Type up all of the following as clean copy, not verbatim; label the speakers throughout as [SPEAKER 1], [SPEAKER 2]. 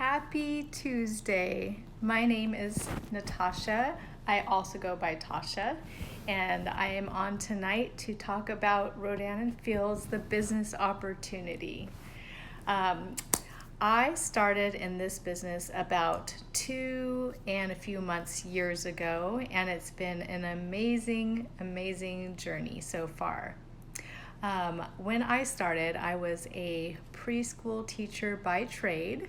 [SPEAKER 1] Happy Tuesday. My name is Natasha. I also go by Tasha, and I am on tonight to talk about Rodan and Fields, the business opportunity. Um, I started in this business about 2 and a few months years ago, and it's been an amazing journey so far. When I started, I was a preschool teacher by trade.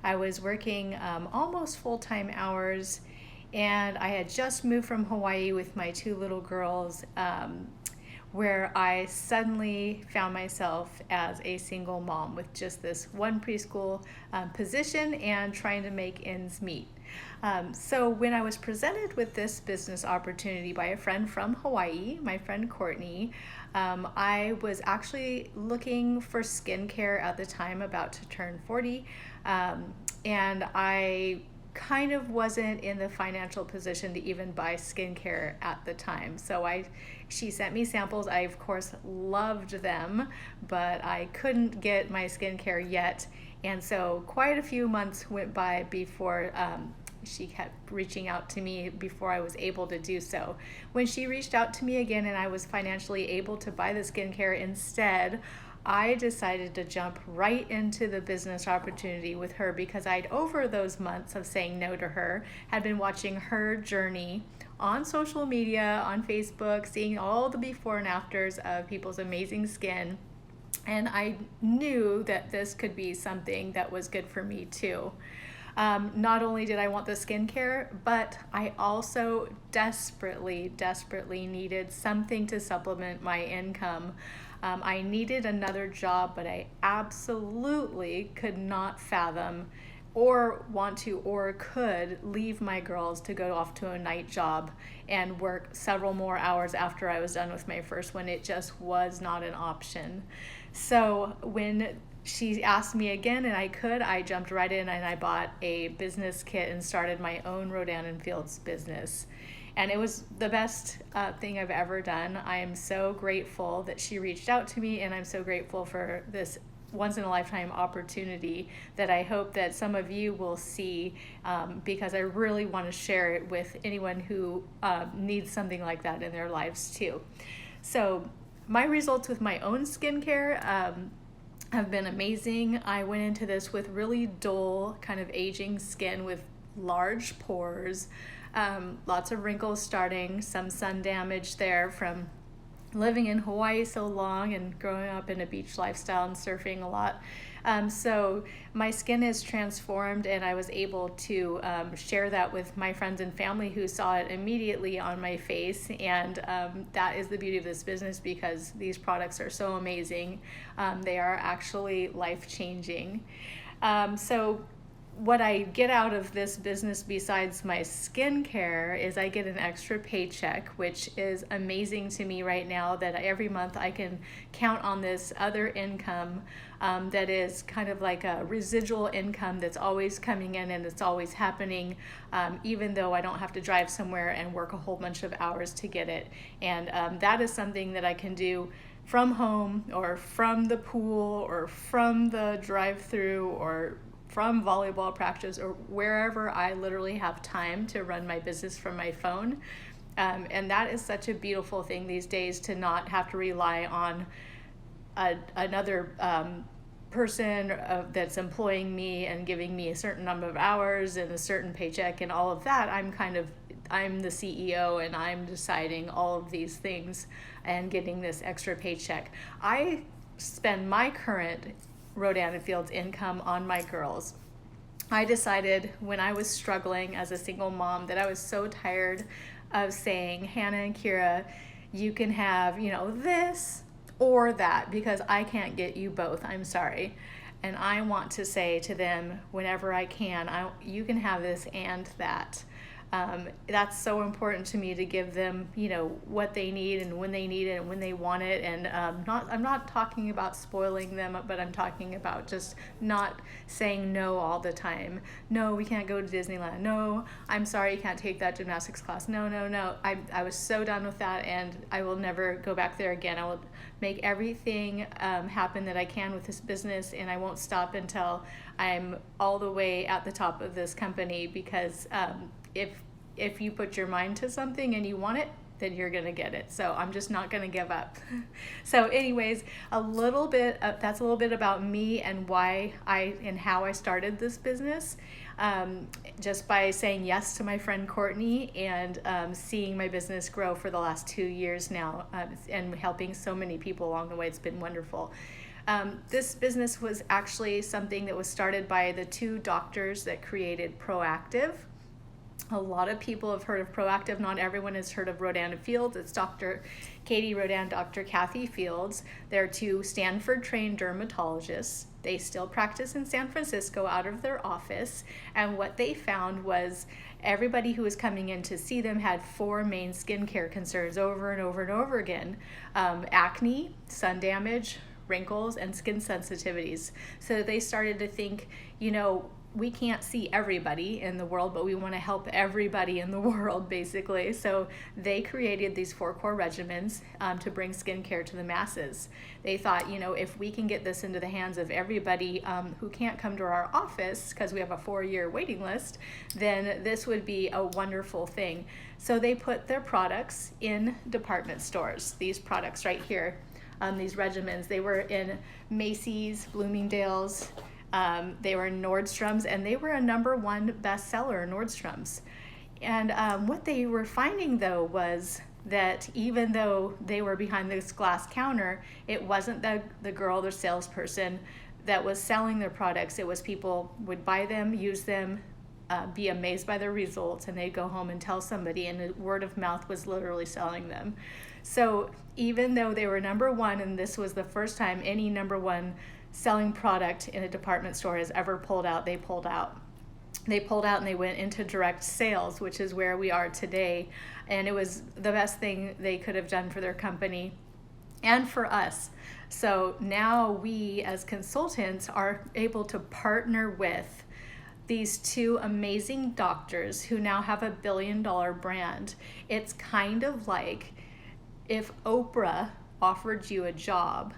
[SPEAKER 1] I was working almost full-time hours, and I had just moved from Hawaii with my two little girls, where I suddenly found myself as a single mom with just this one preschool position and trying to make ends meet. So when I was presented with this business opportunity by a friend from Hawaii, my friend Courtney, I was actually looking for skincare at the time, about to turn 40, and I kind of wasn't in the financial position to even buy skincare at the time. So she sent me samples. I of course loved them, but I couldn't get my skincare yet. And so quite a few months went by before she kept reaching out to me before I was able to do so. When she reached out to me again and I was financially able to buy the skincare instead, I decided to jump right into the business opportunity with her because I'd, over those months of saying no to her, had been watching her journey on social media, on Facebook, seeing all the before and afters of people's amazing skin. And I knew that this could be something that was good for me too. Not only did I want the skincare, but I also desperately needed something to supplement my income. I needed another job, but I absolutely could not fathom or want to or could leave my girls to go off to a night job and work several more hours after I was done with my first one. It just was not an option. So when she asked me again and I jumped right in and I bought a business kit and started my own Rodan and Fields business. And it was the best thing I've ever done. I am so grateful that she reached out to me, and I'm so grateful for this once in a lifetime opportunity that I hope that some of you will see, because I really want to share it with anyone who needs something like that in their lives too. So my results with my own skincare have been amazing. I went into this with really dull, kind of aging skin with large pores, lots of wrinkles starting, some sun damage there from living in Hawaii so long and growing up in a beach lifestyle and surfing a lot. So my skin is transformed, and I was able to share that with my friends and family who saw it immediately on my face. And that is the beauty of this business, because these products are so amazing. They are actually life-changing. So what I get out of this business besides my skincare is I get an extra paycheck, which is amazing to me right now, that every month I can count on this other income that is kind of like a residual income that's always coming in and it's always happening, even though I don't have to drive somewhere and work a whole bunch of hours to get it. And that is something that I can do from home or from the pool or from the drive-through or from volleyball practice or wherever I literally have time to run my business from my phone. And that is such a beautiful thing these days, to not have to rely on another person that's employing me and giving me a certain number of hours and a certain paycheck and all of that. I'm the CEO and I'm deciding all of these things and getting this extra paycheck. I spend my current Rodan and Fields income on my girls. I decided when I was struggling as a single mom that I was so tired of saying, Hannah and Kira, you can have, this or that, because I can't get you both. I'm sorry. And I want to say to them whenever I can, you can have this and that. That's so important to me, to give them, what they need and when they need it and when they want it. And I'm not talking about spoiling them, but I'm talking about just not saying no all the time. No, we can't go to Disneyland. No, I'm sorry, you can't take that gymnastics class. No, no, no. I was so done with that, and I will never go back there again. I will make everything happen that I can with this business, and I won't stop until I'm all the way at the top of this company, because if you put your mind to something and you want it, then you're going to get it. So I'm just not going to give up. So anyways, that's a little bit about me and how I started this business. Just by saying yes to my friend Courtney, and seeing my business grow for the last 2 years now, and helping so many people along the way. It's been wonderful. This business was actually something that was started by the 2 doctors that created Proactiv. A lot of people have heard of Proactiv. Not everyone has heard of Rodan and Fields. It's Dr. Katie Rodan, Dr. Kathy Fields. They're 2 Stanford-trained dermatologists. They still practice in San Francisco out of their office. And what they found was everybody who was coming in to see them had 4 main skincare concerns over and over and over again. Acne, sun damage, wrinkles, and skin sensitivities. So they started to think, we can't see everybody in the world, but we want to help everybody in the world, basically. So they created these 4 core regimens to bring skincare to the masses. They thought, if we can get this into the hands of everybody who can't come to our office because we have a 4-year waiting list, then this would be a wonderful thing. So they put their products in department stores. These products right here, these regimens, they were in Macy's, Bloomingdale's, they were in Nordstrom's, and they were a #1 bestseller in Nordstrom's. And what they were finding, though, was that even though they were behind this glass counter, it wasn't the girl, the salesperson, that was selling their products. It was people would buy them, use them, be amazed by their results, and they'd go home and tell somebody, and the word of mouth was literally selling them. So even though they were #1, and this was the first time any #1 selling product in a department store has ever pulled out, they pulled out. They pulled out and they went into direct sales, which is where we are today. And it was the best thing they could have done for their company and for us. So now we as consultants are able to partner with these 2 amazing doctors who now have a $1 billion brand. It's kind of like if Oprah offered you a job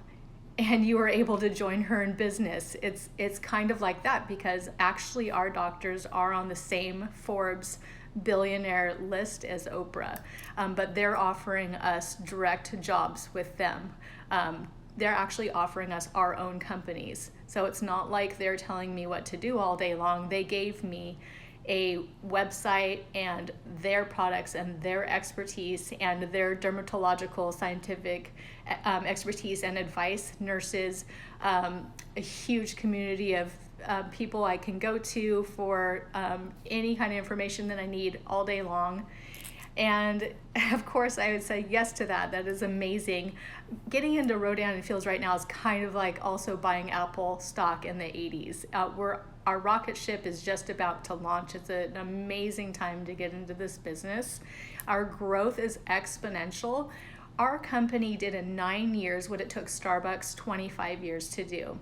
[SPEAKER 1] and you were able to join her in business. It's kind of like that, because actually our doctors are on the same Forbes billionaire list as Oprah, but they're offering us direct jobs with them. They're actually offering us our own companies. So it's not like they're telling me what to do all day long. They gave me a website and their products and their expertise and their dermatological scientific expertise and advice, nurses, a huge community of people I can go to for any kind of information that I need all day long. And of course, I would say yes to that. That is amazing. Getting into Rodan and Fields right now is kind of like also buying Apple stock in the 80s. Our rocket ship is just about to launch. It's an amazing time to get into this business. Our growth is exponential. Our company did in 9 years what it took Starbucks 25 years to do,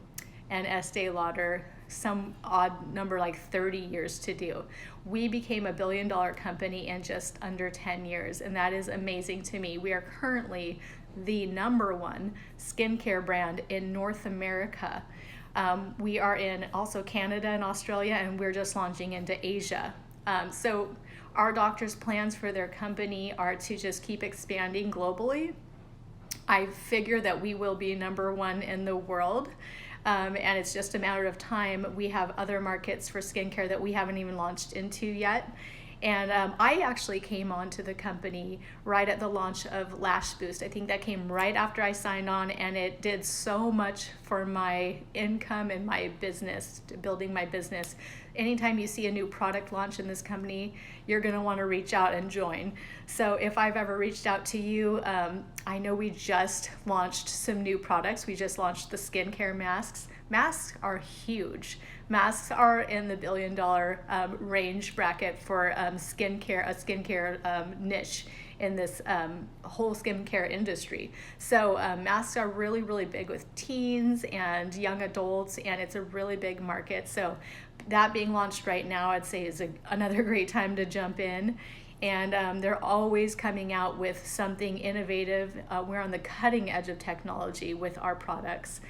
[SPEAKER 1] and Estee Lauder some odd number like 30 years to do. We became a $1 billion company in just under 10 years, and that is amazing to me. We are currently the #1 skincare brand in North America. We are in also Canada and Australia, and we're just launching into Asia. So our doctors' plans for their company are to just keep expanding globally. I figure that we will be #1 in the world, and it's just a matter of time. We have other markets for skincare that we haven't even launched into yet. And I actually came onto the company right at the launch of Lash Boost. I think that came right after I signed on, and it did so much for my income and my business, building my business. Anytime you see a new product launch in this company, you're going to want to reach out and join. So if I've ever reached out to you, I know we just launched some new products. We just launched the skincare masks. Masks are huge. Masks are in the $1 billion range bracket for skincare, a skincare niche in this whole skincare industry. So masks are really, really big with teens and young adults, and it's a really big market. So that being launched right now, I'd say is another great time to jump in. And they're always coming out with something innovative. We're on the cutting edge of technology with our products.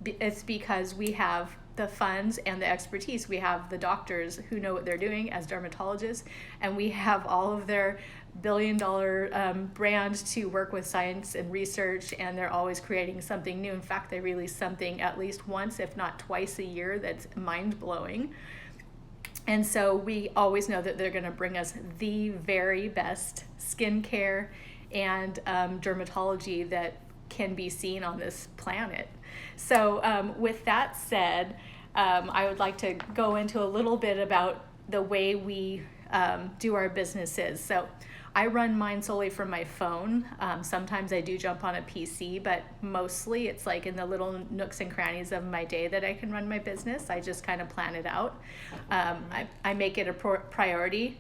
[SPEAKER 1] It's because we have the funds and the expertise. We have the doctors who know what they're doing as dermatologists, and we have all of their $1 billion brand to work with science and research, and they're always creating something new. In fact, they release something at least once, if not twice a year, that's mind-blowing. And so we always know that they're going to bring us the very best skincare and dermatology that can be seen on this planet. So with that said, I would like to go into a little bit about the way we do our businesses. So I run mine solely from my phone. Sometimes I do jump on a PC, but mostly it's like in the little nooks and crannies of my day that I can run my business. I just kind of plan it out. I make it a priority.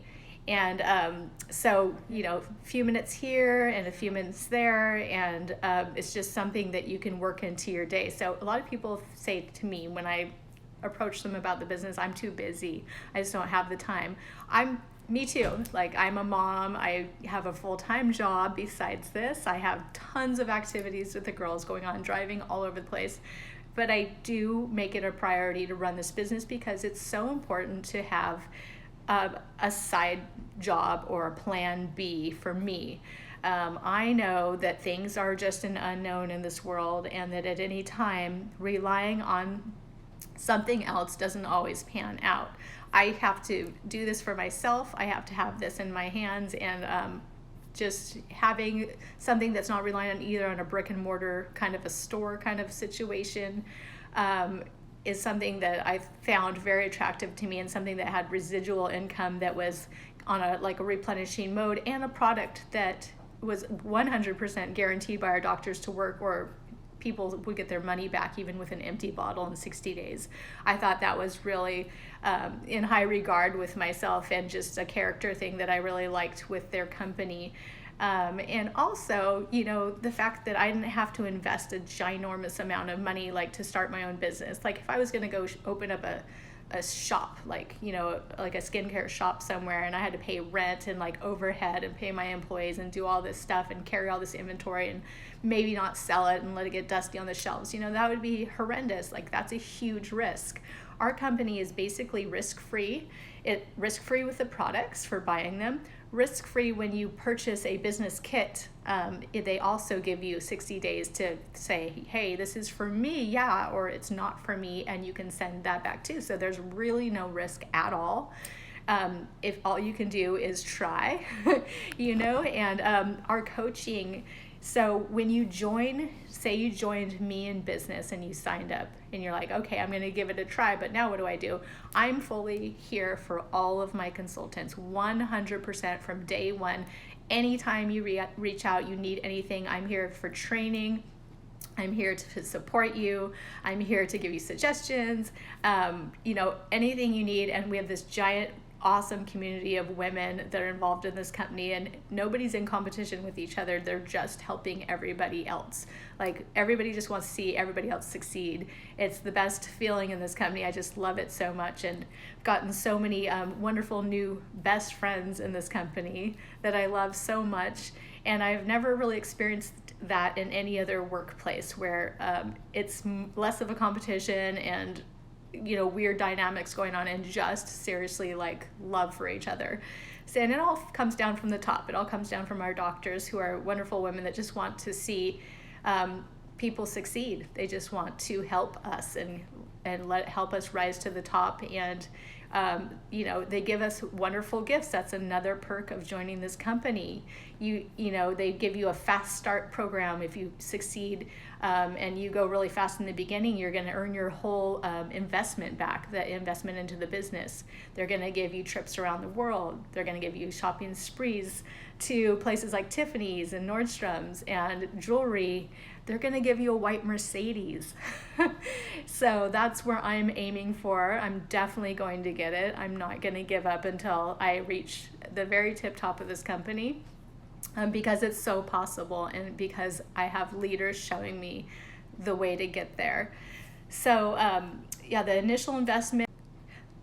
[SPEAKER 1] And so, a few minutes here and a few minutes there, and it's just something that you can work into your day. So a lot of people say to me when I approach them about the business, I'm too busy. I just don't have the time. Me too. Like, I'm a mom. I have a full-time job besides this. I have tons of activities with the girls going on, driving all over the place. But I do make it a priority to run this business because it's so important to have a side job or a plan B for me. I know that things are just an unknown in this world, and that at any time relying on something else doesn't always pan out. I have to do this for myself. I have to have this in my hands, and just having something that's not relying on either on a brick and mortar kind of a store kind of situation is something that I found very attractive to me, and something that had residual income that was on a replenishing mode, and a product that was 100% guaranteed by our doctors to work, or people would get their money back even with an empty bottle in 60 days. I thought that was really in high regard with myself, and just a character thing that I really liked with their company. And also, the fact that I didn't have to invest a ginormous amount of money to start my own business. Like, if I was going to go open up a shop, like a skincare shop somewhere, and I had to pay rent and overhead and pay my employees and do all this stuff and carry all this inventory and maybe not sell it and let it get dusty on the shelves, that would be horrendous. That's a huge risk. Our company is basically risk-free. Risk-free with the products for buying them, risk-free when you purchase a business kit. They also give you 60 days to say, hey, this is for me, yeah, or it's not for me, and you can send that back too. So there's really no risk at all. If all you can do is try, and our coaching. So when you say you joined me in business and you signed up and you're like, okay, I'm going to give it a try, but now what do? I'm fully here for all of my consultants, 100% from day one. Anytime you reach out, you need anything, I'm here for training. I'm here to support you. I'm here to give you suggestions, anything you need. And we have this giant awesome community of women that are involved in this company, and nobody's in competition with each other. They're just helping everybody else. Everybody just wants to see everybody else succeed. It's the best feeling in this company. I just love it so much, and I've gotten so many wonderful new best friends in this company that I love so much. And I've never really experienced that in any other workplace where it's less of a competition and weird dynamics going on, and just seriously love for each other. So, and it all comes down from the top. It all comes down from our doctors, who are wonderful women that just want to see people succeed. They just want to help us and help us rise to the top. And they give us wonderful gifts. That's another perk of joining this company. They give you a fast start program. If you succeed and you go really fast in the beginning, you're going to earn your whole investment back, the investment into the business. They're going to give you trips around the world. They're going to give you shopping sprees to places like Tiffany's and Nordstrom's, and jewelry. they're going to give you a white Mercedes. So that's where I'm aiming for. I'm definitely going to get it. I'm not going to give up until I reach the very tip top of this company, because it's so possible and because I have leaders showing me the way to get there. So yeah, the initial investment,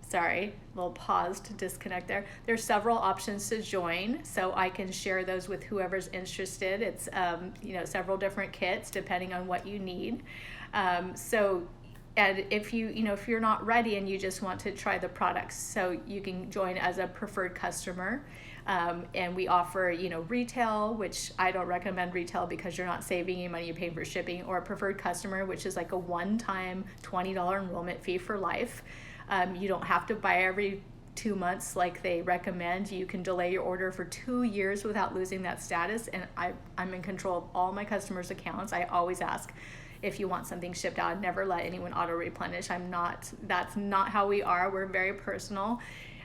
[SPEAKER 1] sorry, a little pause to disconnect there. There's several options to join, so I can share those with whoever's interested. It's several different kits depending on what you need. And if if you're not ready and you just want to try the products, so you can join as a preferred customer. And we offer, retail, which I don't recommend retail because you're not saving any money, you're paying for shipping, or a preferred customer, which is like a one-time $20 enrollment fee for life. You don't have to buy every 2 months like they recommend. You can delay your order for 2 years without losing that status. And I'm in control of all my customers' accounts. I always ask if you want something shipped out. Never let anyone auto replenish. That's not how we are. We're very personal.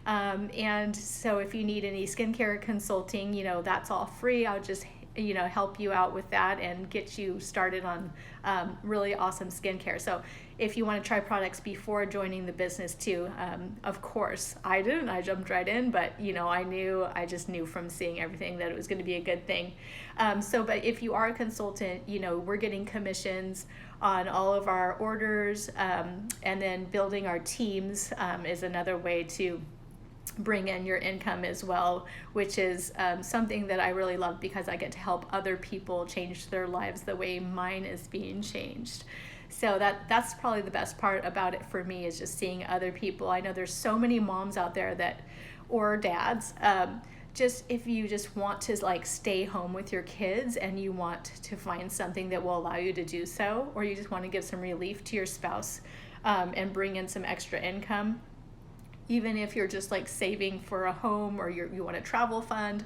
[SPEAKER 1] And so if you need any skincare consulting, that's all free. I'll just help you out with that and get you started on really awesome skincare. So if you want to try products before joining the business too, of course I didn't. I jumped right in, but I just knew from seeing everything that it was going to be a good thing. But if you are a consultant, we're getting commissions on all of our orders, and then building our teams is another way to bring in your income as well, which is something that I really love because I get to help other people change their lives the way mine is being changed. So that's probably the best part about it for me, is just seeing other people. I know there's so many moms out there or dads, just if you just want to stay home with your kids and you want to find something that will allow you to do so, or you just want to give some relief to your spouse and bring in some extra income. Even if you're just saving for a home, or you want a travel fund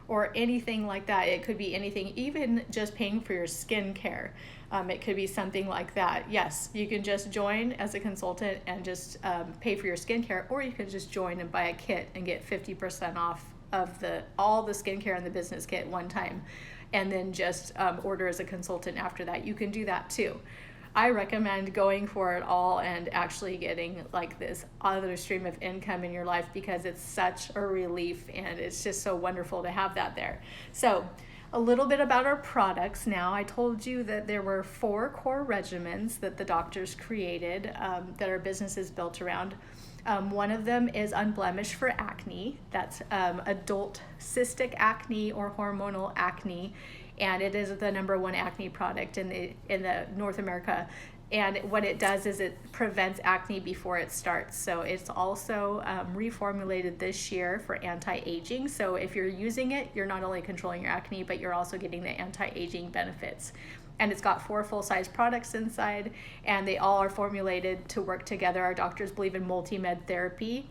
[SPEAKER 1] or anything like that. It could be anything, even just paying for your skincare. It could be something like that. Yes, you can just join as a consultant and just pay for your skincare, or you can just join and buy a kit and get 50% off of all the skincare in the business kit one time, and then just order as a consultant after that. You can do that too. I recommend going for it all and actually getting this other stream of income in your life, because it's such a relief and it's just so wonderful to have that there. So a little bit about our products now. I told you that there were 4 core regimens that the doctors created that our business is built around. One of them is Unblemished for acne. That's adult cystic acne or hormonal acne. And it is the #1 acne product in the North America. And what it does is it prevents acne before it starts. So it's also reformulated this year for anti-aging. So if you're using it, you're not only controlling your acne, but you're also getting the anti-aging benefits. And it's got 4 full-size products inside, and they all are formulated to work together. Our doctors believe in multi-med therapy,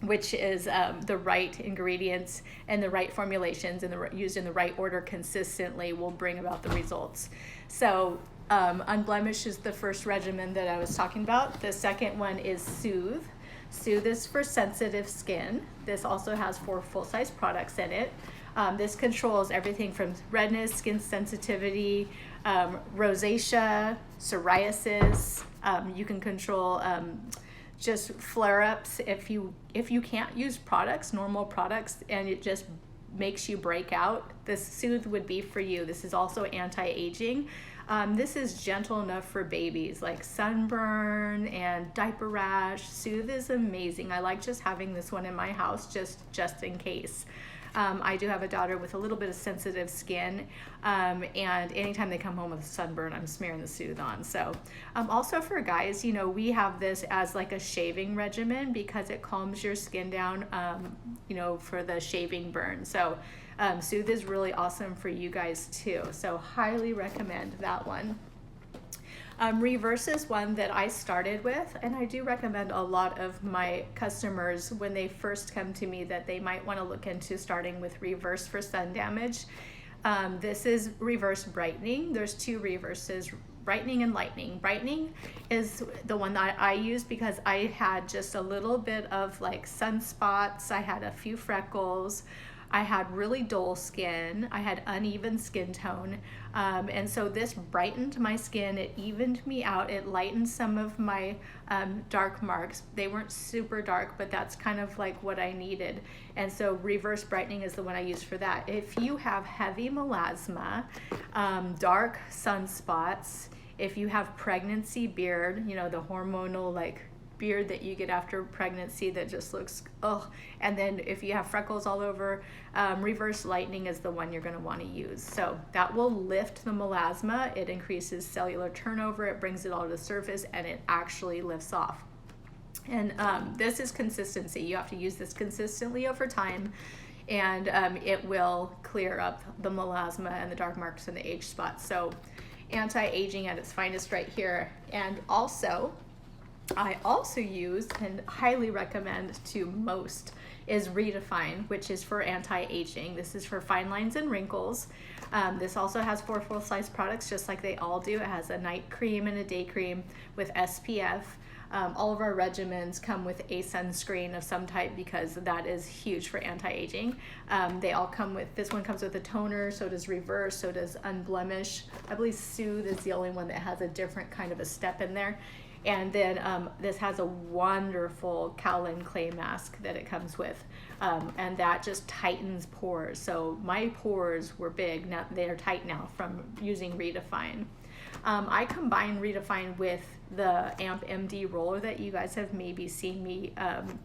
[SPEAKER 1] which is the right ingredients and the right formulations and used in the right order consistently will bring about the results. So Unblemished is the first regimen that I was talking about. The second one is Soothe. Soothe is for sensitive skin. This also has 4 full-size products in it. This controls everything from redness, skin sensitivity, rosacea, psoriasis. You can control just flare-ups if you can't use normal products, and it just makes you break out. This Soothe would be for you. This is also anti-aging. This is gentle enough for babies, like sunburn and diaper rash. Soothe is amazing. I like just having this one in my house just in case. I do have a daughter with a little bit of sensitive skin, and anytime they come home with a sunburn, I'm smearing the Soothe on. So also for guys, we have this as a shaving regimen because it calms your skin down, for the shaving burn. So Soothe is really awesome for you guys too. So highly recommend that one. Reverse is one that I started with, and I do recommend a lot of my customers when they first come to me that they might want to look into starting with Reverse for sun damage. This is Reverse Brightening. There's 2 reverses, Brightening and Lightening. Brightening is the one that I use because I had just a little bit of sunspots. I had a few freckles. I had really dull skin. I had uneven skin tone. And so this brightened my skin. It evened me out. It lightened some of my dark marks. They weren't super dark, but that's kind of like what I needed. And so reverse brightening is the one I use for that. If you have heavy melasma, dark sunspots, if you have pregnancy beard, you know, the hormonal like beard that you get after pregnancy that just looks, oh, and then if you have freckles all over, reverse lightening is the one you're going to want to use. So that will lift the melasma. It increases cellular turnover. It brings it all to the surface, and it actually lifts off. And this is consistency. You have to use this consistently over time, and it will clear up the melasma and the dark marks and the age spots. So anti-aging at its finest right here. And also, I also use and highly recommend to most is Redefine, which is for anti-aging. This is for fine lines and wrinkles. This also has 4 full-size products, just like they all do. It has a night cream and a day cream with SPF. All of our regimens come with a sunscreen of some type because that is huge for anti-aging. They all come with, this one comes with a toner, so does Reverse, so does Unblemish. I believe Soothe is the only one that has a different kind of a step in there. And then this has a wonderful Kaolin clay mask that it comes with. And that just tightens pores. So my pores were big, now they're tight now from using Redefine. I combine Redefine with the AMP MD roller that you guys have maybe seen me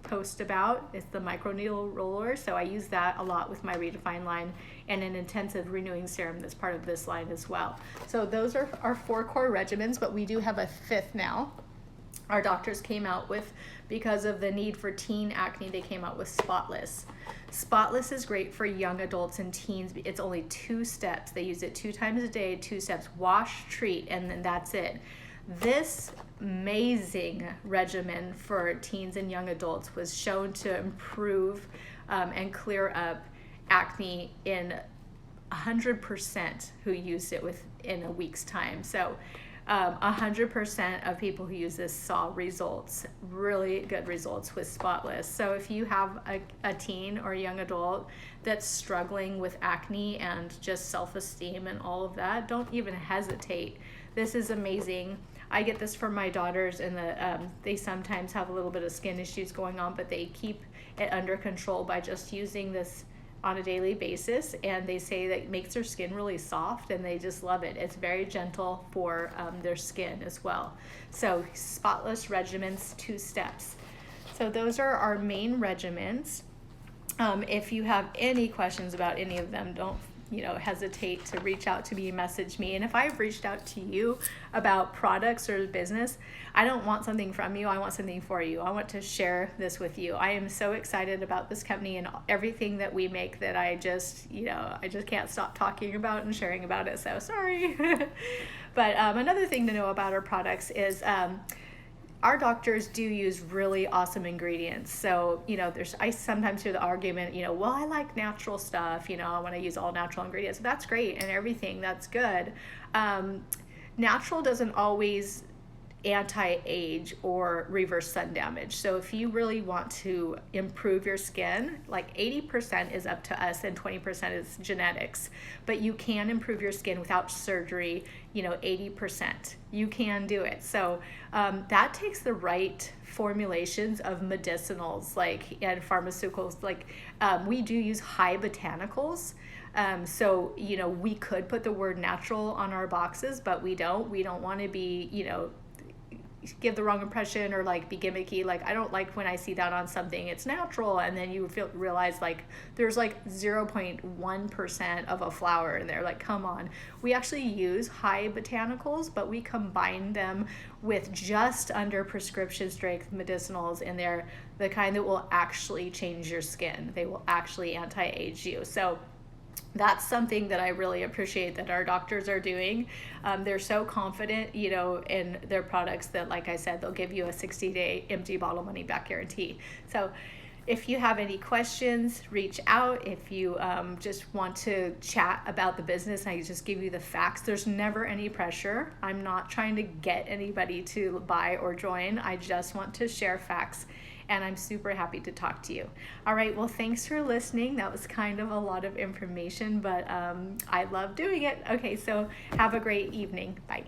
[SPEAKER 1] post about. It's the microneedle roller, so I use that a lot with my Redefine line, and an intensive renewing serum that's part of this line as well. So those are our 4 core regimens, but we do have a 5th now. Our doctors came out with, because of the need for teen acne, they came out with Spotless. Spotless is great for young adults and teens. It's only 2 steps. They use it 2 times a day, 2 steps, wash, treat, and then that's it. This amazing regimen for teens and young adults was shown to improve and clear up acne in 100% who used it within a week's time. So 100% of people who use this saw results, really good results with Spotless. So if you have a teen or a young adult that's struggling with acne and just self-esteem and all of that, don't even hesitate. This is amazing. I get this from my daughters, and they sometimes have a little bit of skin issues going on, but they keep it under control by just using this on a daily basis, and they say that it makes their skin really soft, and they just love it. It's very gentle for their skin as well. So Spotless regimens, 2 steps. So those are our main regimens. If you have any questions about any of them, don't hesitate to reach out to me, message me. And if I've reached out to you about products or business, I don't want something from you. I want something for you. I want to share this with you. I am so excited about this company and everything that we make that I just can't stop talking about and sharing about it. So sorry. But another thing to know about our products is our doctors do use really awesome ingredients. So, I sometimes hear the argument, well, I like natural stuff, I want to use all natural ingredients. That's great, and everything, that's good. Natural doesn't always anti-age or reverse sun damage. So if you really want to improve your skin, like 80% is up to us and 20% is genetics, but you can improve your skin without surgery, 80%. You can do it. So that takes the right formulations of medicinals and pharmaceuticals. We do use high botanicals. So, we could put the word natural on our boxes, but we don't want to be, give the wrong impression or be gimmicky. I don't like when I see that on something, it's natural, and then you realize there's 0.1% of a flower in there. Come on. We actually use high botanicals, but we combine them with just under prescription strength medicinals in there, the kind that will actually change your skin. They will actually anti-age you. So that's something that I really appreciate that our doctors are doing. They're so confident, in their products that, like I said, they'll give you a 60-day empty bottle money back guarantee. So if you have any questions, reach out. If you just want to chat about the business, I just give you the facts. There's never any pressure. I'm not trying to get anybody to buy or join. I just want to share facts and I'm super happy to talk to you. All right, well, thanks for listening. That was kind of a lot of information, but I love doing it. Okay, so have a great evening. Bye.